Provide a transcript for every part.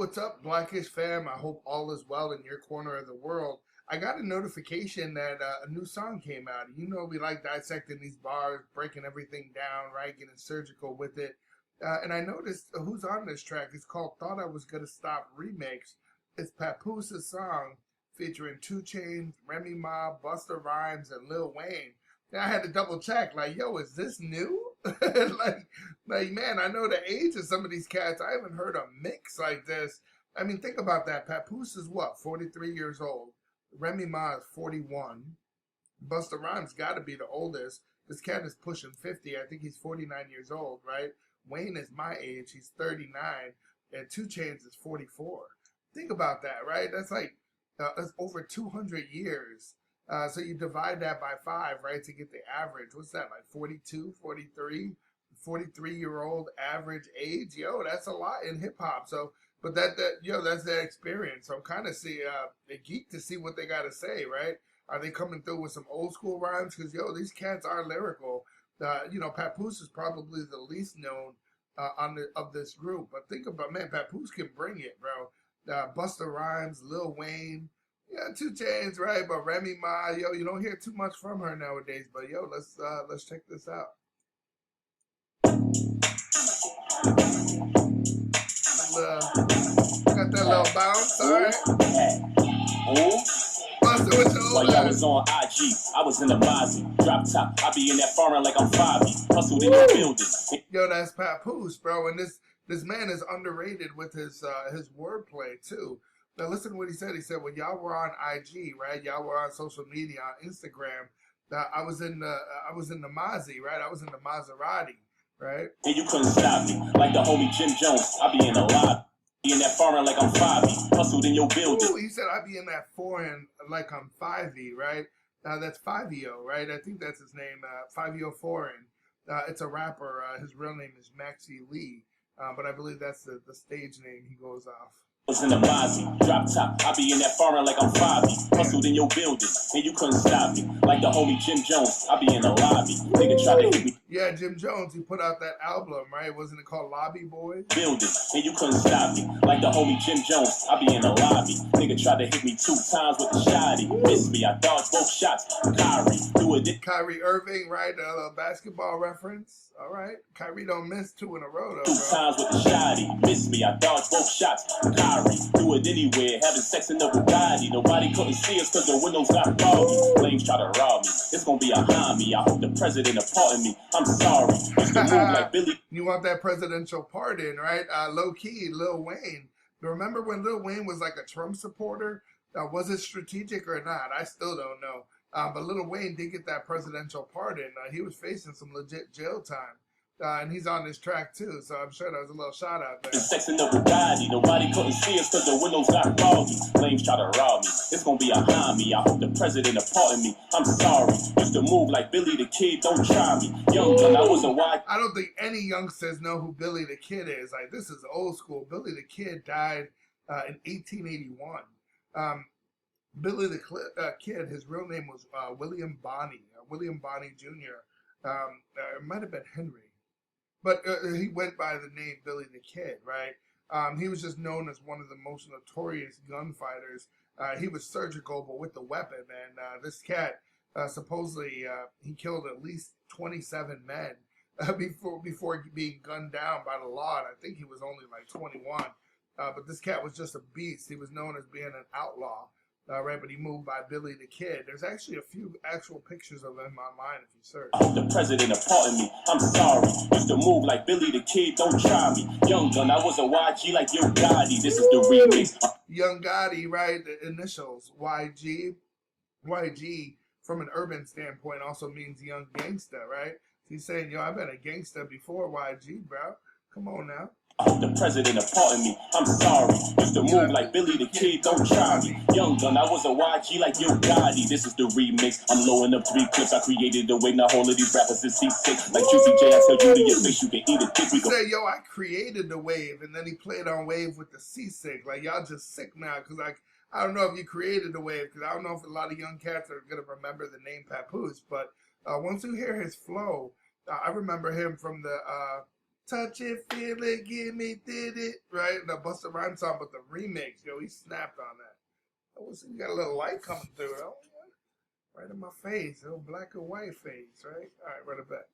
what's up, Blackish fam? I hope all is well in your corner of the world. I got a notification that a new song came out. You know, we like dissecting these bars, breaking everything down, right? Getting surgical with it. And I noticed who's on this track. It's called Thought I Was Gonna Stop Remix. It's Papoose song featuring 2 Chainz, Remy Ma, Busta Rhymes, and Lil Wayne. And I had to double check, like, yo, is this new? like, man, I know the age of some of these cats. I haven't heard a mix like this. I mean, think about that. Papoose is what, 43 years old. Remy Ma is 41. Busta Rhymes got to be the oldest. This cat is pushing 50. I think he's 49 years old, right? Wayne is my age. He's 39. And 2 Chainz is 44. Think about that, right? That's like that's over 200 years. So you divide that by 5, right, to get the average. What's that, like 42, 43? 43-year-old average age? Yo, that's a lot in hip-hop. So, but that's their experience. So I'm kind of a geek to see what they got to say, right? Are they coming through with some old school rhymes? Because, yo, these cats are lyrical. Papoose is probably the least known of this group. But think about, man, Papoose can bring it, bro. Busta Rhymes, Lil Wayne, yeah, 2 Chainz, right? But Remy Ma, yo, you don't hear too much from her nowadays. But yo, let's check this out. Got that little bounce, all right. Busta with your While y'all was on IG, I was in the Mozzie. Drop top, I be in that foreign like I'm 5. Hustled in your building. Yo, that's Papoose, bro, and this man is underrated with his wordplay too. Now listen to what he said. He said, when y'all were on IG, right? Y'all were on social media, on Instagram. I was in the Mozzie, right? I was in the Maserati, right? And you couldn't stop me. Like the homie Jim Jones, I be in the lobby. In that foreign like I'm 5. Hustled in your building. Ooh, he said I be in that foreign like I'm 5, right? That's 5EO, right? I think that's his name, 5EO Foreign. It's a rapper. His real name is Maxie Lee, but I believe that's the stage name he goes off. Was in the Mozzie, drop top, I be in that foreign like I'm 5. Hustled in your building, and you couldn't stop me. Like the homie Jim Jones, I be in the lobby. Nigga try to hit me. Yeah, Jim Jones, he put out that album, right? Wasn't it called Lobby Boy? Building, and you couldn't stop me. Like the homie Jim Jones, I be in the lobby. Nigga tried to hit me 2 times with the shotty. Missed me, I dodged both shots. Kyrie, do it. Kyrie Irving, right? A basketball reference. All right. Kyrie don't miss 2 in a row, though, 2 times with the shotty. Missed me, I dodged both shots. Kyrie, do it anywhere. Having sex in the Bugatti. Nobody couldn't see us cause the windows got foggy. Flames try to rob me. It's gonna be a homie. I hope the president pardon me. I'm sorry. Used to move like Billy. You want that presidential pardon, right? Low key, Lil Wayne. Remember when Lil Wayne was like a Trump supporter? Was it strategic or not? I still don't know. But Lil Wayne did get that presidential pardon. He was facing some legit jail time. And he's on this track too, so I'm sure that was a little shout out there. Sex in the Bugatti, nobody couldn't see us cause the windows got foggy. Flames try to rob me, it's gonna be a homie. I hope the president pardon me. I'm sorry, used to move like Billy the Kid, don't try me. Young gun, I was a wide. I don't think any youngsters know who Billy the Kid is. Like, this is old school. Billy the Kid died in 1881. Billy the Kid, his real name was William Bonney Jr. It might have been Henry. But he went by the name Billy the Kid, right? He was just known as one of the most notorious gunfighters. He was surgical, but with the weapon. And this cat, supposedly, he killed at least 27 men before being gunned down by the law. And I think he was only like 21. But this cat was just a beast. He was known as being an outlaw. Right, but he moved by Billy the Kid. There's actually a few actual pictures of him online if you search. I hope the president pardon me. I'm sorry. Used to move like Billy the Kid, don't try me. Young gun, I was a YG like Young Gotti. This is the remix. Young Gotti, right? The initials YG. YG from an urban standpoint also means young gangster, right? He's saying, yo, I've been a gangster before YG, bro. Come on now. I hope the president pardon me. I'm sorry. Used to move like Billy the Kid, don't try me. Young gun, I was a YG like Yo Gotti. This is the remix. I'm blowing up 3 clips. I created the way. Now all of these rappers is C6. Like Juicy J, I tell you to your face, you can eat a dick. He said, yo, I created the wave, and then he played on wave with the C6. Like, y'all just sick now, because I don't know if you created the wave, because I don't know if a lot of young cats are going to remember the name Papoose, but once you hear his flow, I remember him from the Touch it, feel it, give me, did it. Right? The Busta Rhymes song, but the remix, yo, he snapped on that. You got a little light coming through, though. Right in my face, a little black and white face, right? All right, run it back.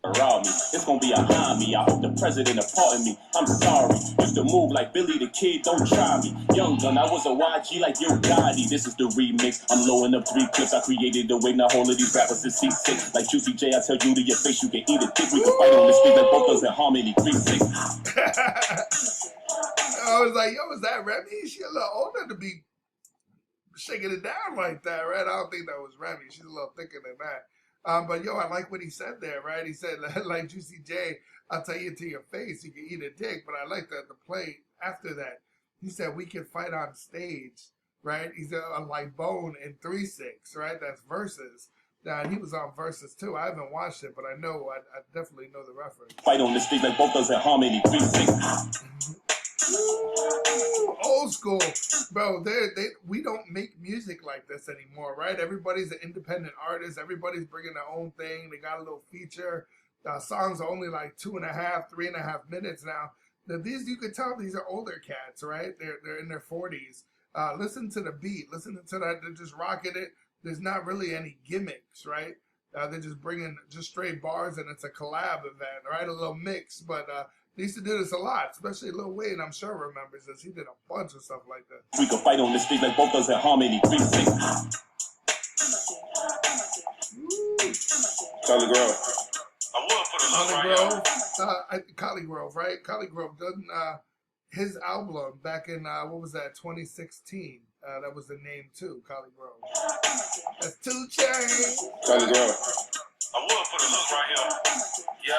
Around me, it's gonna be a homie. I hope the president pardon me. I'm sorry. Used to move like Billy the Kid, don't try me. Young gun, I was a YG like Yo Gotti. This is the remix. I'm blowing up 3 clips. I created the way now all of these rappers is C6. Like Juicy J, I tell you to your face, you can eat a dick. We can fight on the street like both us in harmony. 3-6. I was like, yo, is that Remy? She a little older to be shaking it down like that, right? I don't think that was Remy. She's a little thicker than that. But yo, I like what he said there, right? He said, like Juicy J, I'll tell you to your face, you can eat a dick. But I like the play after that. He said, we can fight on stage, right? He said, like Bone in 3-6, right? That's Versus. Now, he was on Versus too. I haven't watched it, but I know, I definitely know the reference. Fight on the street like both us in harmony. 3-6. Old school, bro. We don't make music like this anymore, right? Everybody's an independent artist. Everybody's bringing their own thing. They got a little feature. Songs are only like 2.5, 3.5 minutes now. These, you could tell these are older cats, right? They're in their 40s. Listen to the beat. Listen to that. They're just rocking it. There's not really any gimmicks, right? They're just bringing just straight bars, and it's a collab event, right? A little mix, but they used to do this a lot, especially Lil Wayne, I'm sure remembers this. He did a bunch of stuff like that. We can fight on the street like both us in harmony. 3-6. Collie Grove. I would put a Collie Grove, right? Collie Grove doesn't, his album back in, what was that, 2016? That was the name too, Collie Grove. That's 2 Chainz. Collie Grove. I would put a hook right here. Yeah.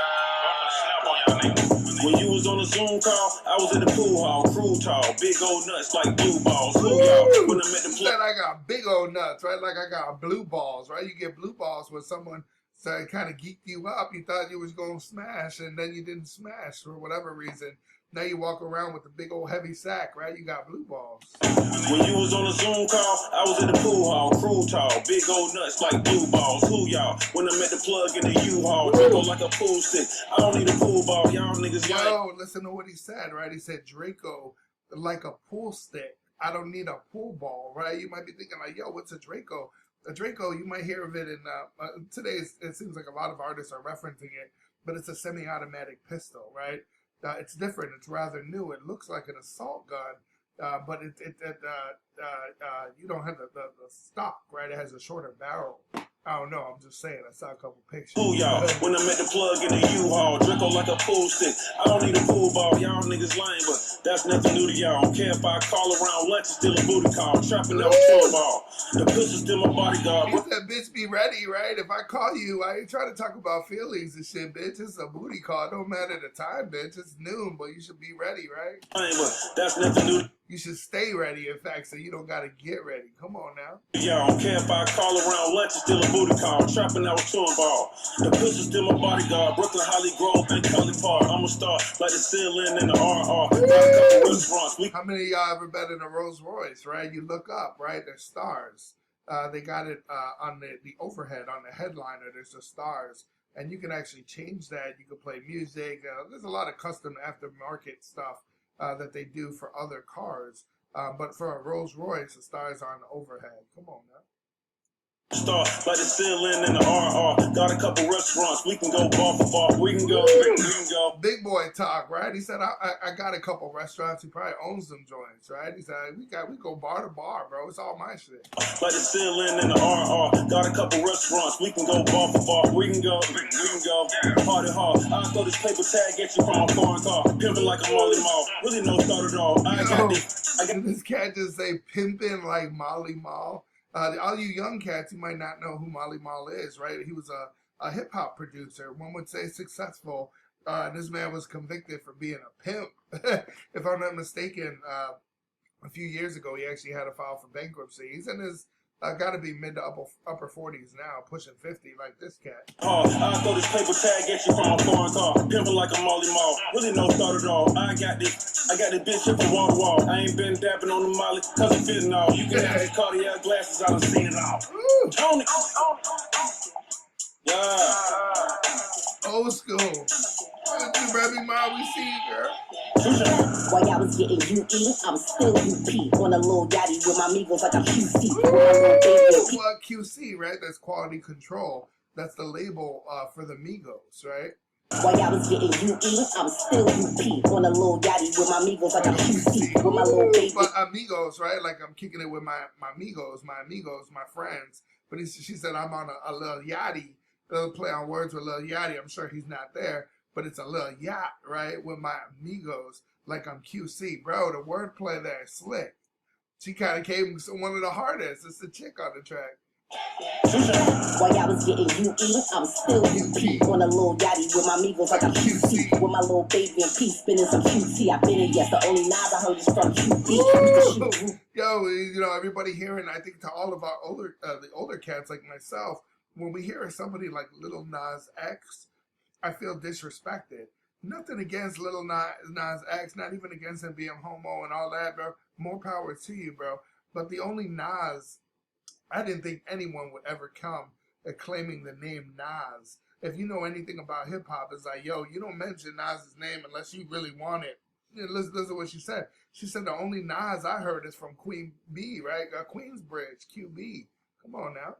When you was on a Zoom call, I was in the pool hall, crew tall, big old nuts like blue balls. Who y'all? When I met the said I got big old nuts, right? Like I got blue balls, right? You get blue balls when someone kind of geeked you up. You thought you was going to smash, and then you didn't smash for whatever reason. Now you walk around with a big old heavy sack, right? You got blue balls. When you was on a Zoom call, I was in the pool hall, crew tall, big old nuts like blue balls. Who y'all? When I met the plug in the U-Haul, Draco like a pool stick. I don't need a pool ball, y'all niggas like. Yo, listen to what he said, right? He said Draco like a pool stick. I don't need a pool ball, right? You might be thinking like, yo, what's a Draco? A Draco, you might hear of it in, today it seems like a lot of artists are referencing it, but it's a semi-automatic pistol, right? It's different. It's rather new. It looks like an assault gun, but you don't have the stock, right? It has a shorter barrel. I don't know. I'm just saying. I saw a couple pictures. Who y'all? When I met the plug in the U-Haul, Draco like a pool stick. I don't need a pool ball. Y'all niggas lame, but that's nothing new to y'all. Don't care if I call around lunch, it's still a booty call. Trapping out a ball. The pistol's still my bodyguard. He said, bitch, be ready, right? If I call you, I ain't trying to talk about feelings and shit, bitch. It's a booty call. It don't matter the time, bitch. It's noon, but you should be ready, right? Lame, but that's nothing new. You should stay ready, in fact, so you don't got to get ready. Come on now. Y'all don't care if I call around lunch, it's still a booty call. Trapping out a ball. The pistol's still my bodyguard. Brooklyn, Holly Grove, and Cully Park. I'm a star like the ceiling and the RR. Got a couple restaurants. How many of y'all ever been in a Rolls Royce, right? You look up, right? There's stars. They got it on the overhead, on the headliner. There's the stars. And you can actually change that. You can play music. There's a lot of custom aftermarket stuff that they do for other cars. But for a Rolls Royce, the stars are on the overhead. Come on now. Star like the ceiling and the RR. Got a couple restaurants. We can go bar for bar. We can go. Big boy talk, right? He said, I got a couple restaurants. He probably owns some joints, right? He said, we go bar to bar, bro. It's all my shit. Like the ceiling and the RR. Got a couple restaurants. We can go bar for bar. We can go. Party hard. I'll throw this paper tag at you from a foreign car. Pimping like a Molly Mall. Really no start at all. I got this cat just say pimping like Molly Mall. All you young cats, you might not know who Molly Mall is, right? He was a hip-hop producer. One would say successful. This man was convicted for being a pimp. If I'm not mistaken, a few years ago, he actually had to file for bankruptcy. He's in his, got to be mid to upper 40s now, pushing 50 like this cat. I'll throw this paper tag at you from a foreign car. Pimping like a Molly Mall. Really no start at all. I got this bitch here from wall to wall. I ain't been dapping on the Molly cause it fitting all. You can have these cardiac glasses, I done seen it all. Tony. Yeah. Old school. Remy Ma, we see you, girl. While y'all was getting UE, I'm still UP on a little yachty with my amigos like I'm QC. With my little baby. What QC, right? That's quality control. That's the label for the Migos, right? While y'all was getting UE, I'm still UP on a little yachty with my amigos like I'm QC. With my little baby. But amigos, right? Like I'm kicking it with my amigos, my friends. But she said I'm on a little yachty. They'll play on words with Lil Yachty. I'm sure he's not there, but it's a little yacht, right? With my amigos, like I'm QC. Bro, the wordplay there is slick. She kind of came one of the hardest. It's the chick on the track. While y'all was getting UE, I'm still UP on a little yachty with my amigos like I'm QC. With my little baby and P spinning some QT. I've been in, yes, the only knives I heard is from QB. Yo, you know, everybody hearing, I think to all of our the older cats like myself, when we hear somebody like Lil Nas X, I feel disrespected. Nothing against Lil Nas X, not even against him being homo and all that, bro. More power to you, bro. But the only Nas, I didn't think anyone would ever come claiming the name Nas. If you know anything about hip-hop, it's like, yo, you don't mention Nas's name unless you really want it. Listen to what she said. She said the only Nas I heard is from Queen B, right? Queensbridge, QB. Come on now.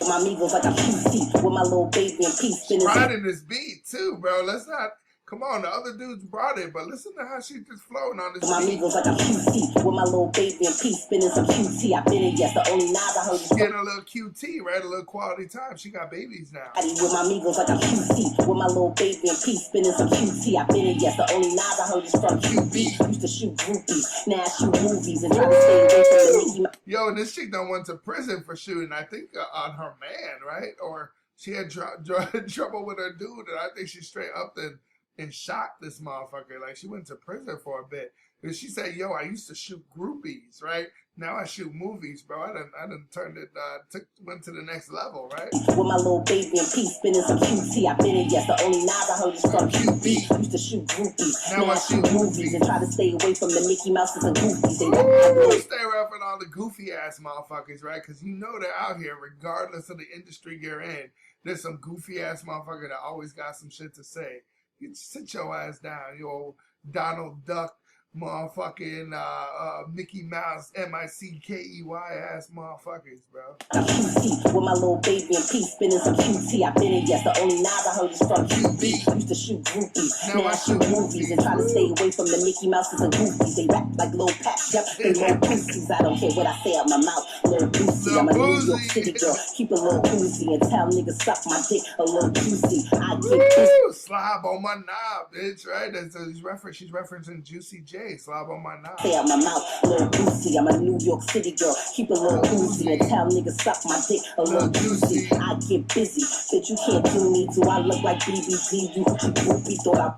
My amigos like I'm QC with my little baby and P spinning. Riding this beat too, bro. Let's not. Come on, the other dudes brought it, but listen to how she just flowing on this my beat. amigos like I'm QC with my little baby and P spinning some QT. I've been in, yes, the only knives I heard is getting a little QT, right? A little quality time. She got babies now. With my amigos like I'm QC with my little baby and P spinning some QT. I've been in, yes, the only knives I heard is from QB. Used to shoot groupies, now I shoot movies and try to stay away from the Mickey Mouse. Yo, and this chick done went to prison for shooting, I think, on her man, right? Or she had trouble with her dude, and I think she straight up and shot this motherfucker. Like, she went to prison for a bit. And she said, yo, I used to shoot groupies, right? Now I shoot movies, bro. I done turned it, went to the next level, right? With my little baby and P spinning some QT. I've been in, yes, the only knives I heard is from QB. Used to shoot groupies, now I shoot movies and try to stay away from the Mickey Mouses and Goofies. Stay away from all the goofy ass motherfuckers, right? Because you know they're out here, regardless of the industry you're in. There's some goofy ass motherfucker that always got some shit to say. You sit your ass down, you old Donald Duck, motherfucking Mickey Mouse, Mickey ass motherfuckers, bro. QC with my little baby and P spinning some QT. I've been in, yes, the only knives I heard is from QB. Used to shoot groupies, now I shoot movies and try to stay away from the Mickey Mouses and Goofies. They rap like little packs, yep, they little pussies. I don't care what I say out my mouth, little goosey. I'm a New York City girl, keep a little oozy and tell niggas suck my dick a little juicy. I get this. Slob on my knob, bitch, right? She's referencing Juicy J. Slob on my knob. Say out my mouth, little goosey. I'm a New York City girl. Keep a little oozy and tell niggas suck my dick a little juicy. I get busy, bitch. You can't do me. Do I look like BBC? You groupie thought I.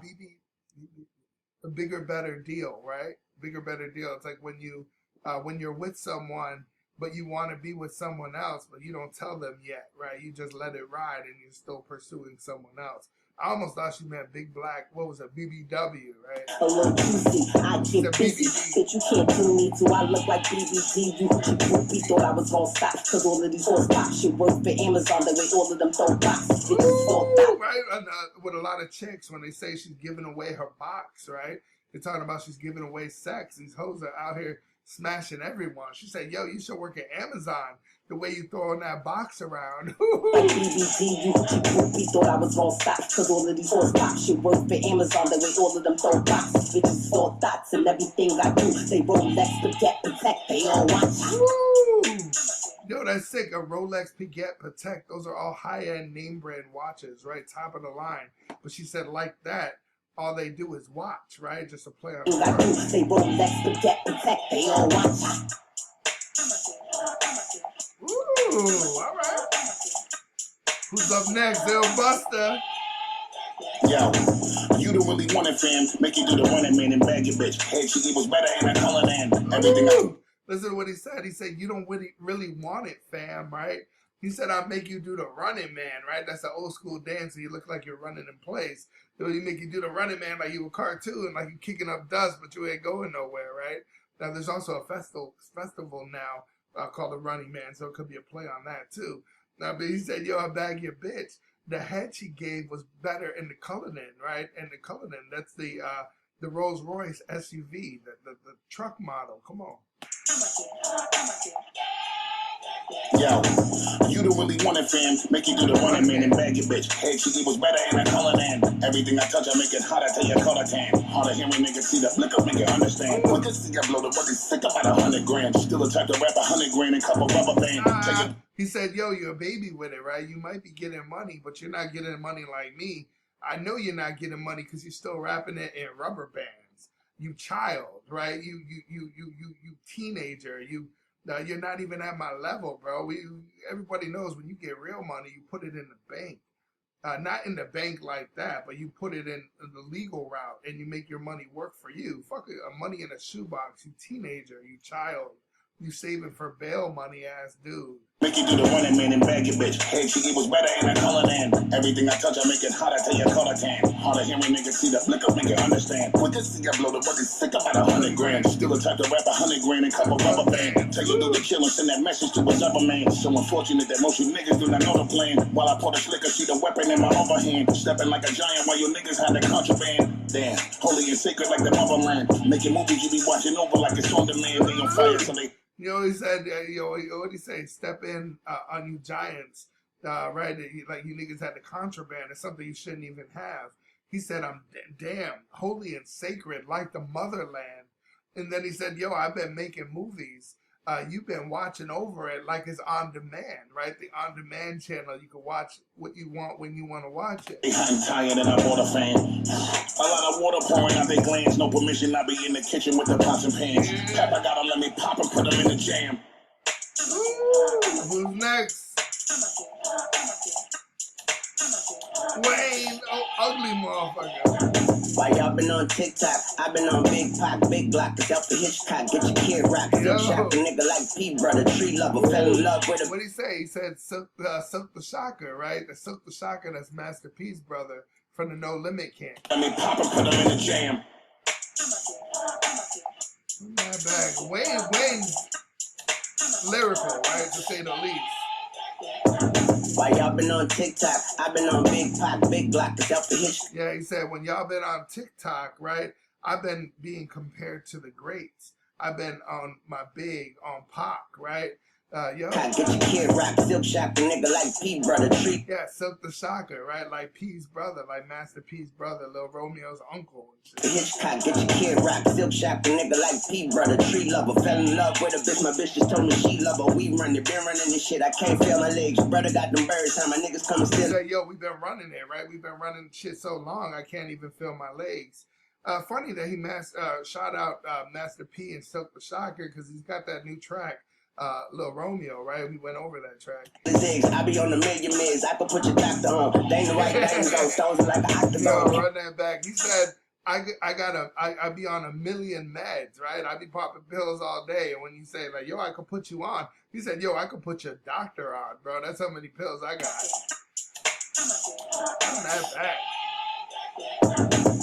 A bigger, better deal, right? Bigger, better deal. It's like when you're with someone, but you want to be with someone else, but you don't tell them yet, right? You just let it ride, and you're still pursuing someone else. I almost thought she meant Big Black. What was it? BBW, right? A little juicy. I get busy. Bitch, you can't do me. Do I look like BBC? You groupie thought I was gonna stop. Cause all of these horse pop shit work for Amazon. The way all of them throw boxes. Bitches thought that. Right? And, with a lot of chicks, when they say she's giving away her box, right? They're talking about she's giving away sex. These hoes are out here smashing everyone. She said, yo, you should work at Amazon. The way you throwing that box around. Like BBC, you groupie thought I was gonna stop. Cause all of these horse pop shit work for Amazon. The way all of them throw boxes. Bitches thought thoughts and everything I do. They Rolex, Baguette, Protect. They all watch. Woo! Yo, that's sick. A Rolex, Baguette, Protect. Those are all high-end name brand watches, right? Top of the line. But she said like that. All they do is watch, right? Just to play on the words. They Rolex, Baguette, Protect. They all watch. Ooh, all right. Who's up next? Lil Busta. Yo, you don't really want it, fam. Make you do the running man and bag your bitch. Hey, she was better in her color than everything else. Listen to what he said. He said, you don't really want it, fam, right? He said, I'll make you do the running man, right? That's an old school dance. You look like you're running in place. You make you do the running man like you a cartoon, like you kicking up dust, but you ain't going nowhere, right? Now, there's also a festival now called the Running Man, so it could be a play on that, too. Now, but he said, yo, I'll bag your bitch. the head she gave was better in the Cullinan, right? And the Cullinan, that's the Rolls Royce SUV, the truck model. Come on. Yo, you don't really want it, fam. Make you do the running man and bag your bitch. Head she was better in a color than everything I touch. I make it hotter till your color tan. Harder hearing niggas see the flicker, make it understand. Look at see I blow the money sick about 100 grand. Still the type to rap 100 grand and couple rubber band. He said, yo, you're a baby with it, right? You might be getting money, but you're not getting money like me. I know you're not getting money because you're still rapping it in rubber bands. You child, right? You teenager. You're not even at my level, bro. Everybody knows when you get real money, you put it in the bank. Not in the bank like that, but you put it in the legal route and you make your money work for you. Fuck it, money in a shoebox, you teenager, you child. You saving for bail money ass dude. Make you do the running man and bag your bitch. Head she was better in a color than everything I touch. I make it hotter till your color tan. Harder hearing niggas see the flicker, make it understand. Quick as see I blow the money sick about 100 grand. Still the type to rap 100 grand and couple rubber band. Tell you do the kill and send that message to his other man. So unfortunate that most you niggas do not know the plan. While I pour the slicker, see the weapon in my other hand. Stepping like a giant while you niggas had the contraband. Damn, holy and sacred like the motherland. Making movies you be watching over like it's on demand. They on fire so they. You know, he said, what did he say? Step in on you giants, right? Like you niggas had the contraband. It's something you shouldn't even have. He said, I'm damn holy and sacred like the motherland. And then he said, yo, I've been making movies. You've been watching over it like it's on demand, right? The on demand channel. You can watch what you want when you want to watch it. I'm tired and I bought a fan. A lot of water pouring out their glands. No permission. I be in the kitchen with the pots and pans. Papa gotta let me pop and put them in the jam. Ooh, who's next? Wayne, ugly motherfucker. Why y'all been on TikTok? I been on Big Pop, Big Block, Delta Hitchcock, get your kid rock. Still shop a nigga like P brother, tree lover, fell in love with him. What'd he say? He said Silk the Shocker, right? The Silk the Shocker, that's Master P's brother from the No Limit camp. Let me pop and put them in the jam. Not bad. Wayne's lyrical, right? To say the least. Why y'all been on TikTok? I've been on Big Pop, Big Block, Delta Hitchcock. Yeah, he said, when y'all been on TikTok, right? I've been being compared to the greats. I've been on my big, on Pac, right? Yo. Get your kid rock, Silk shop a nigga like P brother, tree. Yeah, Silk the Shocker, right? Like P's brother, like Master P's brother, Lil Romeo's uncle. Hitchcock, get your kid rock, Silk shop a nigga like P brother, tree lover. Fell in love with a bitch, my bitch just told me she love her. We run it, been running this shit, I can't feel my legs. Brother got them birds, how my niggas come and steal. He said, yo, we've been running it, right? We've been running shit so long, I can't even feel my legs. Funny that he shout out Master P and Silk the Shocker because he's got that new track. Lil Romeo, right? We went over that track. I be on a million meds. I could put your doctor on. They ain't the right thing, though. Stones like an octagon. Yo, run that back. He said, I be on a million meds, right? I be popping pills all day. And when you say, like, yo, I could put you on, he said, yo, I could put your doctor on, bro. That's how many pills I got. Run that back.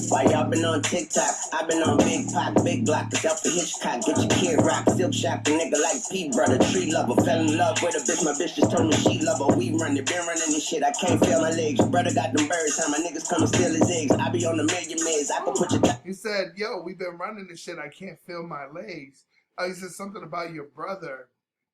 Why y'all been on TikTok? I been on Big Pop, Big Block, Delta Hitchcock, get your kid rock, Silk shop a nigga like P brother, tree lover, fell in love with a bitch, my bitch just told me she love her. We run it, been running this shit, I can't feel my legs. Brother got them birds, how my niggas come and steal his eggs. I be on a million meds, I can put your. He said, yo, we been running this shit, I can't feel my legs. He said something about your brother,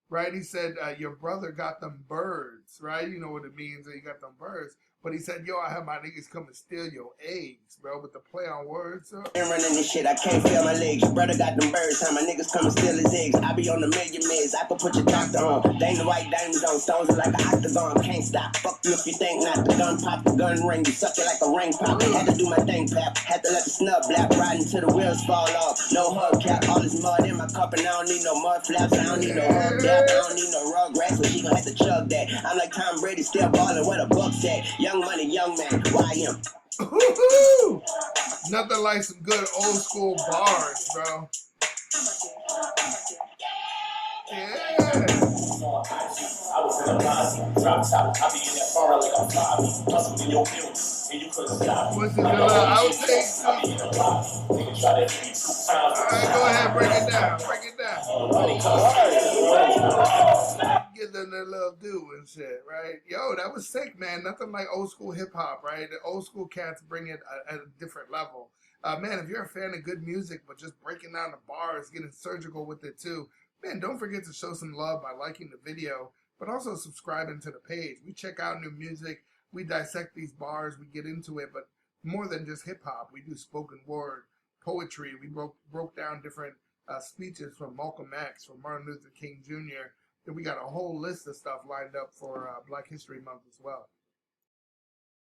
right? He said, your brother got them birds, right? You know what it means that you got them birds. But he said, yo, I have my niggas come and steal your eggs, bro, with the play on words. Been running this shit, I can't feel my legs. Brother got them birds, how my niggas come and steal his eggs. I be on a million meds, I can put your doctor on. They ain't the right diamonds on, stones are like an octagon. Can't stop, fuck you if you think not. The gun pop, the gun ring, you suck it like a ring pop. Had to do my thing, pap, had to let the snub blap, riding till the wheels fall off. No hubcap, all this mud in my cup and I don't need no mud flaps. I don't need no hubcap, I don't need no rug rats, but she gon' have to chug that. I'm like Tom Brady, still ballin' where the buck's at. Young money, young man, why him? Nothing like some good old school bars, bro. Yeah. I was in a line, drop top, I be in that bar like I'm Bobby. Hustled in your building, and you couldn't stop me. What's the outtake? I be in the lobby, nigga try to hit me 2 times. Alright, go ahead, break it down, break it down. Get them that little dude. and shit, right? Yo, that was sick, man. Nothing like old school hip hop, right? The old school cats bring it at a different level. Man, if you're a fan of good music, but just breaking down the bars, getting surgical with it too, man, don't forget to show some love by liking the video, but also subscribing to the page. We check out new music, we dissect these bars, we get into it, but more than just hip hop, we do spoken word, poetry. We broke down different speeches from Malcolm X, from Martin Luther King Jr. And we got a whole list of stuff lined up for Black History Month as well.